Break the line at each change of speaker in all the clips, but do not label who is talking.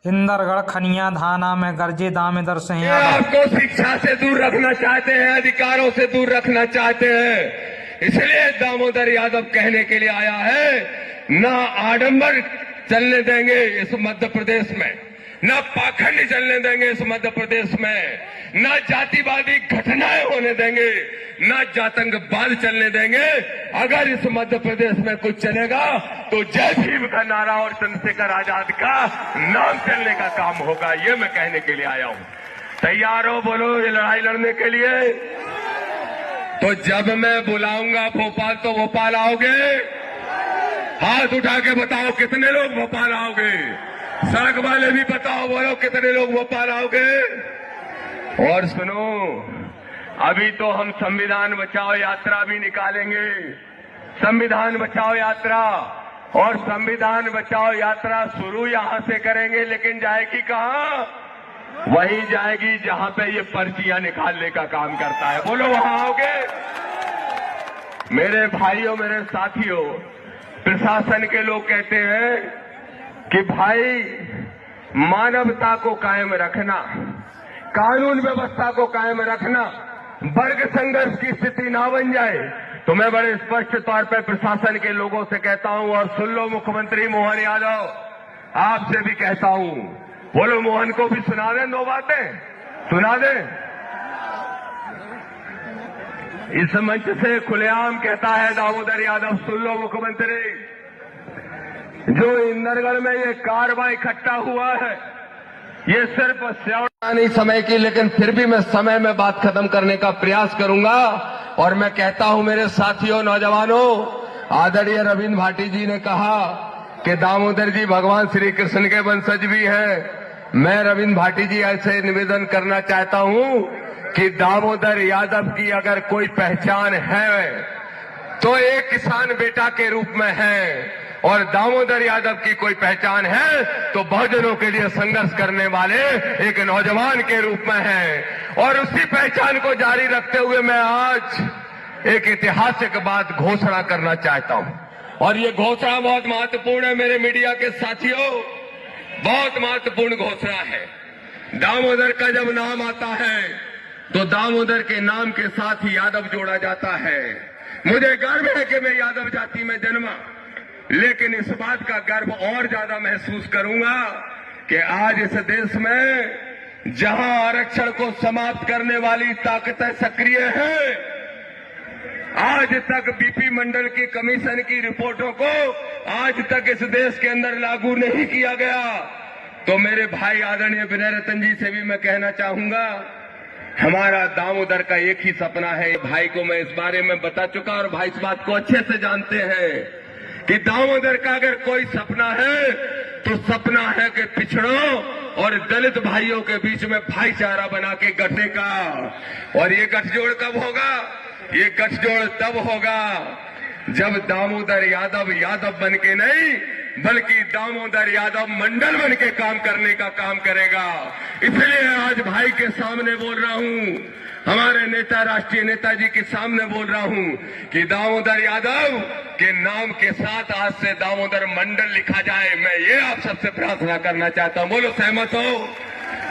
इंदरगढ़ खनिया धाना में गरजे दामेदर सिंह
आपको शिक्षा से दूर रखना चाहते हैं, अधिकारों से दूर रखना चाहते हैं। इसलिए दामोदर यादव कहने के लिए आया है, ना आडंबर चलने देंगे इस मध्य प्रदेश में, न पाखंड चलने देंगे इस मध्य प्रदेश में, न जातिवादी घटनाएं होने देंगे, न जातंकवाद चलने देंगे। अगर इस मध्य प्रदेश में कुछ चलेगा तो जय भीम का नारा और चंद्रशेखर आजाद का नाम चलने का काम होगा। ये मैं कहने के लिए आया हूं। तैयार हो बोलो ये लड़ाई लड़ने के लिए? तो जब मैं बुलाऊंगा भोपाल तो भोपाल आओगे? हाथ उठा के बताओ कितने लोग भोपाल आओगे? सड़क वाले भी बताओ, बोलो कितने लोग भोपाल आओगे? और सुनो, अभी तो हम संविधान बचाओ यात्रा भी निकालेंगे। संविधान बचाओ यात्रा, और संविधान बचाओ यात्रा शुरू यहां से करेंगे, लेकिन जाएगी कहां? वहीं जाएगी जहां पे ये पर्चियां निकालने का काम करता है। बोलो वहां आओगे? मेरे भाइयों, मेरे साथियों, प्रशासन के लोग कहते हैं कि भाई मानवता को कायम रखना, कानून व्यवस्था को कायम रखना, वर्ग संघर्ष की स्थिति ना बन जाए। तो मैं बड़े स्पष्ट तौर पर प्रशासन के लोगों से कहता हूं, और सुन लो मुख्यमंत्री मोहन यादव, आपसे भी कहता हूं, बोलो मोहन को भी सुना दें, दो बातें सुना दें। इस मंच से खुलेआम कहता है दामोदर यादव, सुन लो मुख्यमंत्री, जो इंदरगढ़ में ये कारवां इकट्ठा हुआ है, ये सिर्फ नहीं समय की, लेकिन फिर भी मैं समय में बात खत्म करने का प्रयास करूंगा। और मैं कहता हूं मेरे साथियों, नौजवानों, आदरणीय रविंद्र भाटी जी ने कहा कि दामोदर जी भगवान श्री कृष्ण के वंशज भी हैं। मैं रविंद्र भाटी जी ऐसे निवेदन करना चाहता हूं कि दामोदर यादव की अगर कोई पहचान है तो एक किसान बेटा के रूप में है, और दामोदर यादव की कोई पहचान है तो बहुजनों के लिए संघर्ष करने वाले एक नौजवान के रूप में है। और उसी पहचान को जारी रखते हुए मैं आज एक ऐतिहासिक बात घोषणा करना चाहता हूं, और ये घोषणा बहुत महत्वपूर्ण है मेरे मीडिया के साथियों, बहुत महत्वपूर्ण घोषणा है। दामोदर का जब नाम आता है तो दामोदर के नाम के साथ ही यादव जोड़ा जाता है। मुझे गर्व है कि मैं यादव जाति में जन्मा, लेकिन इस बात का गर्व और ज्यादा महसूस करूंगा कि आज इस देश में जहां आरक्षण को समाप्त करने वाली ताकतें सक्रिय हैं, आज तक बीपी मंडल की कमीशन की रिपोर्टों को आज तक इस देश के अंदर लागू नहीं किया गया। तो मेरे भाई आदरणीय विनय रतन जी से भी मैं कहना चाहूंगा, हमारा दामोदर का एक ही सपना है। भाई को मैं इस बारे में बता चुका, और भाई इस बात को अच्छे से जानते हैं कि दामोदर का अगर कोई सपना है तो सपना है कि पिछड़ों और दलित भाइयों के बीच में भाईचारा बना के गठने का। और ये गठजोड़ कब होगा? ये गठजोड़ तब होगा जब दामोदर यादव यादव बन के नहीं, बल्कि दामोदर यादव मंडल बन के काम करने का काम करेगा। इसलिए आज भाई के सामने बोल रहा हूं, हमारे नेता, राष्ट्रीय नेताजी के सामने बोल रहा हूं कि दामोदर यादव के नाम के साथ आज से दामोदर मंडल लिखा जाए। मैं ये आप सबसे प्रार्थना करना चाहता हूं। बोलो सहमत हो?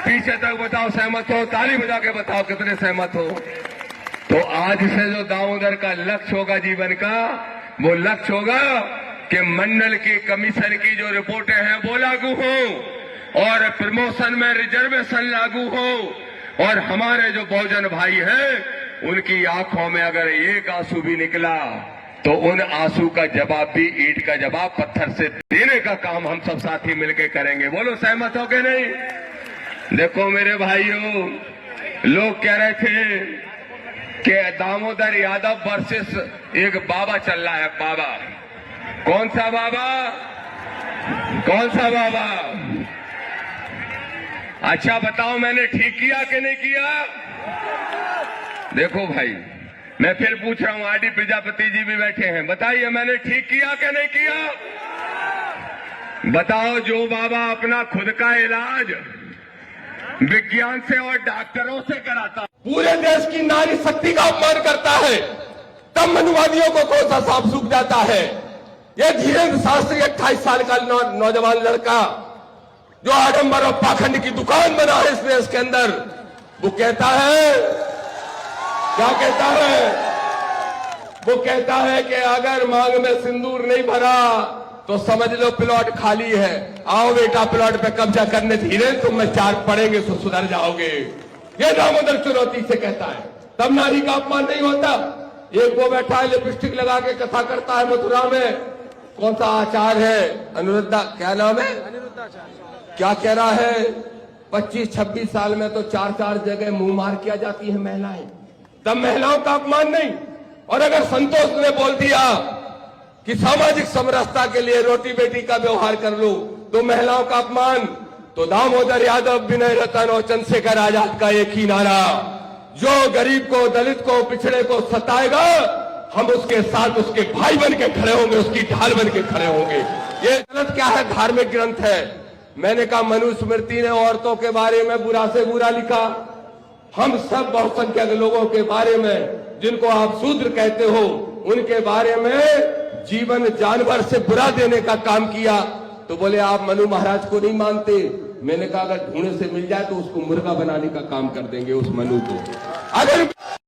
पीछे तक बताओ सहमत हो, ताली बजा के बताओ कितने सहमत हो। तो आज से जो दामोदर का लक्ष्य होगा जीवन का, वो लक्ष्य होगा कि मंडल की कमीशन की जो रिपोर्टें हैं वो लागू हो, और प्रमोशन में रिजर्वेशन लागू हो, और हमारे जो बहुजन भाई हैं उनकी आंखों में अगर एक आंसू भी निकला तो उन आंसू का जवाब भी ईंट का जवाब पत्थर से देने का काम हम सब साथी मिलकर करेंगे। बोलो सहमत हो कि नहीं? देखो मेरे भाइयों, लोग कह रहे थे कि दामोदर यादव वर्सेस एक बाबा चल रहा है। बाबा कौन सा बाबा? कौन सा बाबा? अच्छा बताओ, मैंने ठीक किया कि नहीं किया? देखो भाई, मैं फिर पूछ रहा हूं, आरडी प्रजापति जी भी बैठे हैं, बताइए मैंने ठीक किया कि नहीं किया? बताओ, जो बाबा अपना खुद का इलाज विज्ञान से और डॉक्टरों से कराता, पूरे देश की नारी शक्ति का अपमान करता है, तब मनुवादियों को कौन सा सांप सूख जाता है? ये धीरेन्द्र शास्त्री 28 साल का नौजवान लड़का
जो आडंबर और पाखंड की दुकान बना है इस देश के अंदर, वो कहता है, क्या कहता है? वो कहता है कि अगर मांग में सिंदूर नहीं भरा तो समझ लो प्लॉट खाली है, आओ बेटा प्लॉट पे कब्जा करने, धीरे तुम में चार पड़ेंगे तो सुधर जाओगे। ये दामोदर चुनौती से कहता है, तब नारी का अपमान नहीं होता। एक वो बैठा है लिपस्टिक लगा के कथा करता है मथुरा में, कौन सा आचार है, अनिरुद्धा, क्या नाम है, क्या कह रहा है, 25-26 साल में तो 4-4 जगह मुंह मार किया जाती है महिलाएं, तब महिलाओं का अपमान नहीं। और अगर संतोष ने बोल दिया कि सामाजिक समरसता के लिए रोटी बेटी का व्यवहार कर लो तो महिलाओं का अपमान, तो दामोदर यादव, विनय रतन और चंद्रशेखर आजाद का एक ही नारा, जो गरीब को, दलित को, पिछड़े को सताएगा, हम उसके साथ उसके भाई बन के खड़े होंगे, उसकी ढाल बन के खड़े होंगे। ये गलत क्या है, धार्मिक ग्रंथ है। मैंने कहा मनुस्मृति ने औरतों के बारे में बुरा से बुरा लिखा, हम सब बहुसंख्यक लोगों के बारे में, जिनको आप शूद्र कहते हो, उनके बारे में जीवन जानवर से बुरा देने का काम किया। तो बोले आप मनु महाराज को नहीं मानते। मैंने कहा अगर ढूंढे से मिल जाए तो उसको मुर्गा बनाने का काम कर देंगे उस मनु को। अगर